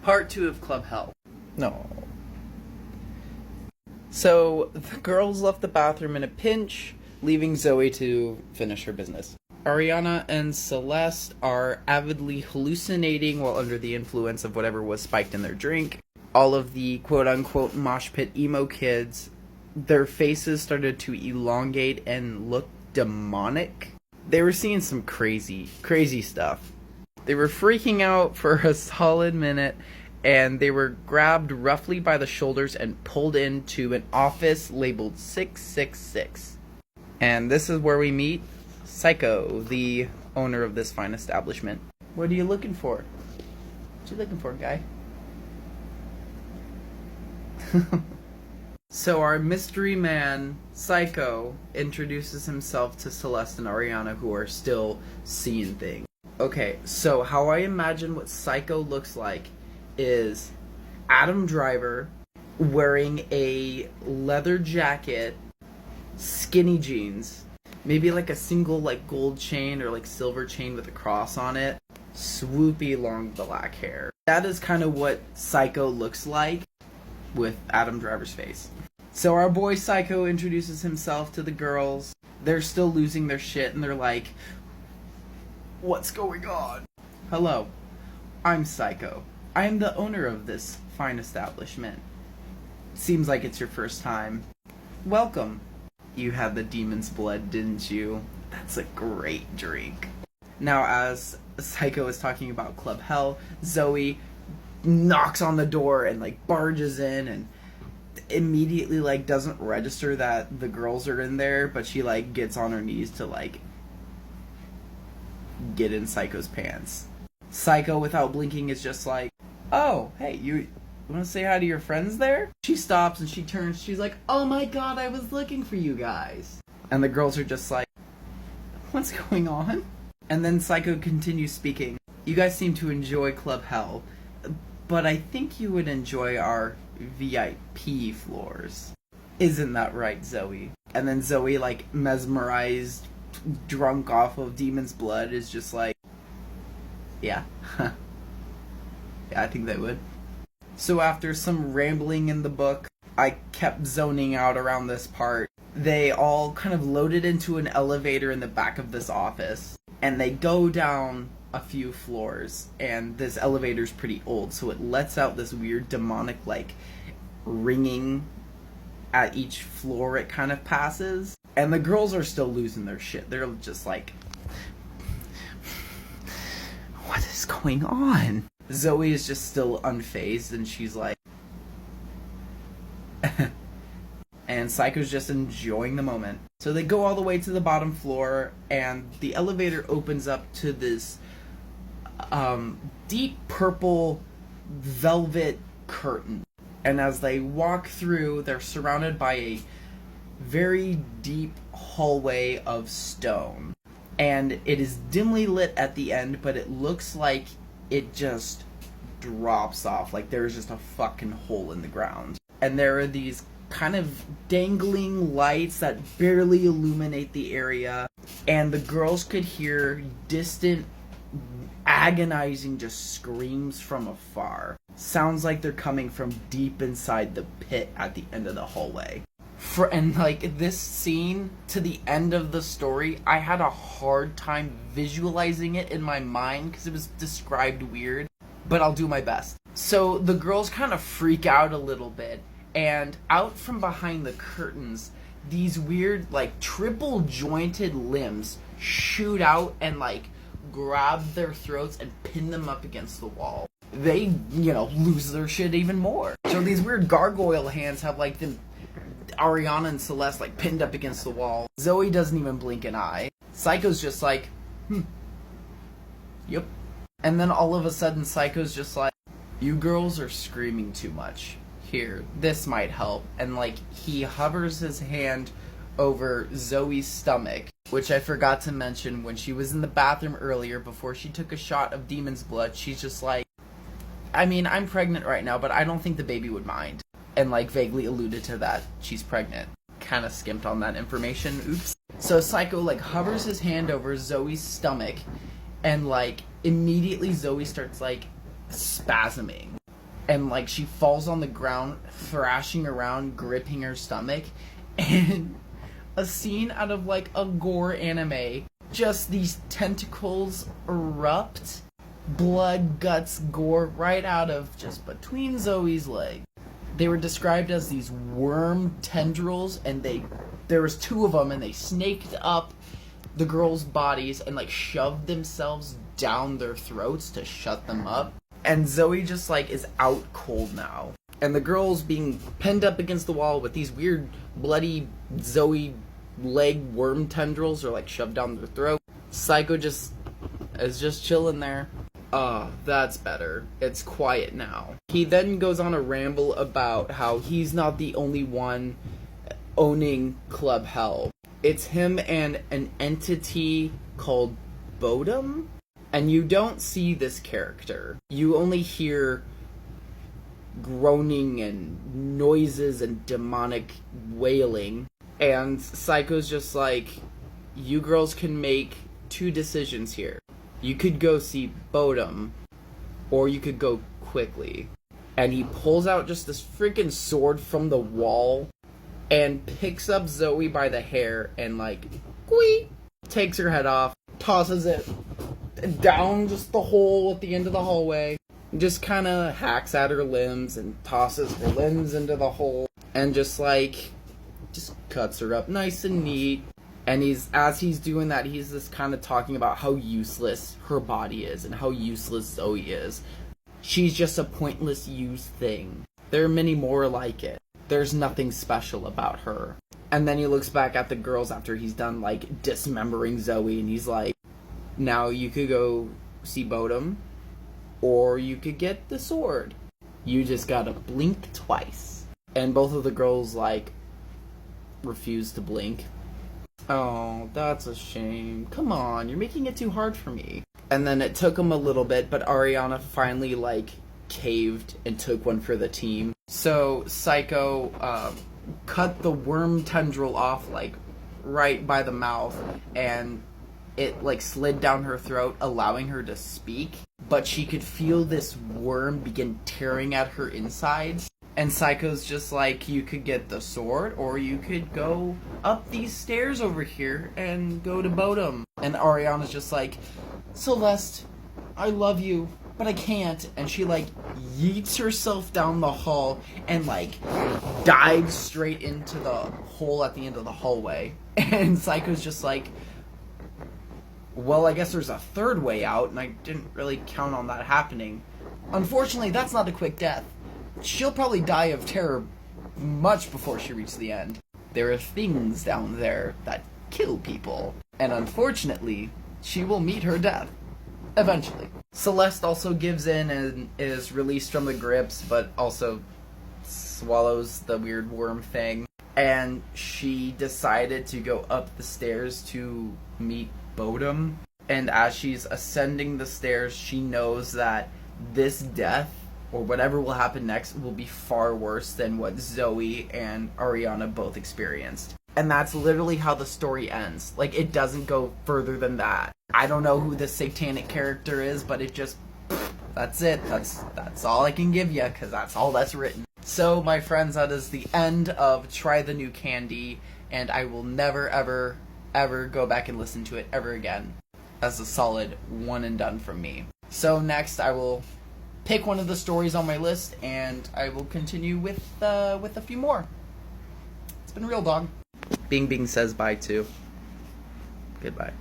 Part 2 of Club Hell. No. So, the girls left the bathroom in a pinch, leaving Zoe to finish her business. Ariana and Celeste are avidly hallucinating while under the influence of whatever was spiked in their drink. All of the quote-unquote mosh pit emo kids, their faces started to elongate and look demonic. They were seeing some crazy stuff. They were freaking out for a solid minute, and they were grabbed roughly by the shoulders and pulled into an office labeled 666. And this is where we meet Psycho, the owner of this fine establishment. What are you looking for? What you looking for, guy? So our mystery man, Psycho, introduces himself to Celeste and Ariana, who are still seeing things. Okay, so how I imagine what Psycho looks like is Adam Driver wearing a leather jacket, skinny jeans, maybe like a single like gold chain or like silver chain with a cross on it, swoopy long black hair. That is kind of what Psycho looks like with Adam Driver's face. So our boy Psycho introduces himself to the girls. They're still losing their shit and they're like, "What's going on?" "Hello, I'm Psycho. I am the owner of this fine establishment. Seems like it's your first time. Welcome. You had the demon's blood, didn't you? That's a great drink." Now, as Psycho is talking about Club Hell, Zoe knocks on the door and like barges in and immediately like doesn't register that the girls are in there, but she like gets on her knees to like get in Psycho's pants. Psycho, without blinking, is just like, "Oh, hey, you want to say hi to your friends there?" She stops and she turns. She's like, "Oh my god, I was looking for you guys." And the girls are just like, "What's going on?" And then Psycho continues speaking. "You guys seem to enjoy Club Hell, but I think you would enjoy our VIP floors. Isn't that right, Zoe?" And then Zoe, like mesmerized, drunk off of demon's blood, is just like, "Yeah." Yeah, I think they would. So after some rambling in the book, I kept zoning out around this part. They all kind of loaded into an elevator in the back of this office, and they go down a few floors, and this elevator's pretty old, so it lets out this weird demonic like ringing at each floor it kind of passes. And the girls are still losing their shit. They're just like, "What is going on?" Zoe is just still unfazed, and she's like and Psycho's just enjoying the moment. So they go all the way to the bottom floor, and the elevator opens up to this deep purple velvet curtain. And as they walk through, they're surrounded by a very deep hallway of stone. And it is dimly lit at the end, but it looks like it just drops off. Like there's just a fucking hole in the ground. And there are these kind of dangling lights that barely illuminate the area. And the girls could hear distant, agonizing just screams from afar. Sounds like they're coming from deep inside the pit at the end of the hallway. And like this scene to the end of the story, I had a hard time visualizing it in my mind because it was described weird, but I'll do my best. So the girls kind of freak out a little bit, and out from behind the curtains, these weird like triple jointed limbs shoot out and like grab their throats and pin them up against the wall. They, lose their shit even more. So these weird gargoyle hands have like them Ariana and Celeste like pinned up against the wall. Zoe doesn't even blink an eye. Psycho's just like, yep. And then all of a sudden Psycho's just like, "You girls are screaming too much. Here, this might help." And like he hovers his hand over Zoe's stomach, which I forgot to mention when she was in the bathroom earlier before she took a shot of demon's blood. She's just like, "I mean, I'm pregnant right now, but I don't think the baby would mind." And like vaguely alluded to that she's pregnant. Kind of skimped on that information. Oops. So Psycho like hovers his hand over Zoe's stomach, and like immediately Zoe starts like spasming. and like she falls on the ground, thrashing around, gripping her stomach, and a scene out of like a gore anime. Just these tentacles erupt, blood, guts, gore right out of just between Zoe's legs. They were described as these worm tendrils, and there was 2 of them, and they snaked up the girls' bodies and like shoved themselves down their throats to shut them up. And Zoe just like is out cold now. And the girl's being pinned up against the wall with these weird bloody Zoe leg worm tendrils are like shoved down their throat. Psycho is just chilling there. That's better. It's quiet now. He then goes on a ramble about how he's not the only one owning Club Hell. It's him and an entity called Bodum, and you don't see this character. You only hear groaning and noises and demonic wailing, and Psycho's just like, you girls can make 2 decisions here. You could go see Bodum, or you could go quickly. And he pulls out just this freaking sword from the wall and picks up Zoe by the hair and like, whee, takes her head off, tosses it down just the hole at the end of the hallway, just kind of hacks at her limbs and tosses her limbs into the hole, and just cuts her up nice and neat. And as he's doing that, he's just kind of talking about how useless her body is and how useless Zoe is. She's just a pointless used thing. There are many more like it. There's nothing special about her. And then he looks back at the girls after he's done like dismembering Zoe, and he's like, now you could go see Bodum, or you could get the sword. You just gotta blink twice. And both of the girls like refuse to blink. Oh, that's a shame. Come on, you're making it too hard for me. And then it took him a little bit, but Ariana finally, like, caved and took one for the team. So, Psycho, cut the worm tendril off, like, right by the mouth, and it, like, slid down her throat, allowing her to speak. But she could feel this worm begin tearing at her insides. And Psycho's just like, you could get the sword, or you could go up these stairs over here and go to Bodum. And Ariana's just like, Celeste, I love you, but I can't. And she like yeets herself down the hall and like dives straight into the hole at the end of the hallway. And Psycho's just like, well, I guess there's a third way out, and I didn't really count on that happening. Unfortunately, that's not a quick death. She'll probably die of terror much before she reaches the end. There are things down there that kill people. And unfortunately, she will meet her death. Eventually. Celeste also gives in and is released from the grips, but also swallows the weird worm thing. And she decided to go up the stairs to meet Bodum. And as she's ascending the stairs, she knows that this death, or whatever will happen next, will be far worse than what Zoe and Ariana both experienced. And that's literally how the story ends. Like, it doesn't go further than that. I don't know who this satanic character is, but it just, that's it. That's all I can give you, because that's all that's written. So, my friends, that is the end of Try the New Candy, and I will never, ever, ever go back and listen to it ever again. That's a solid one and done from me. So, next I will pick one of the stories on my list, and I will continue with a few more. It's been real, dog. Bing Bing says bye too. Goodbye.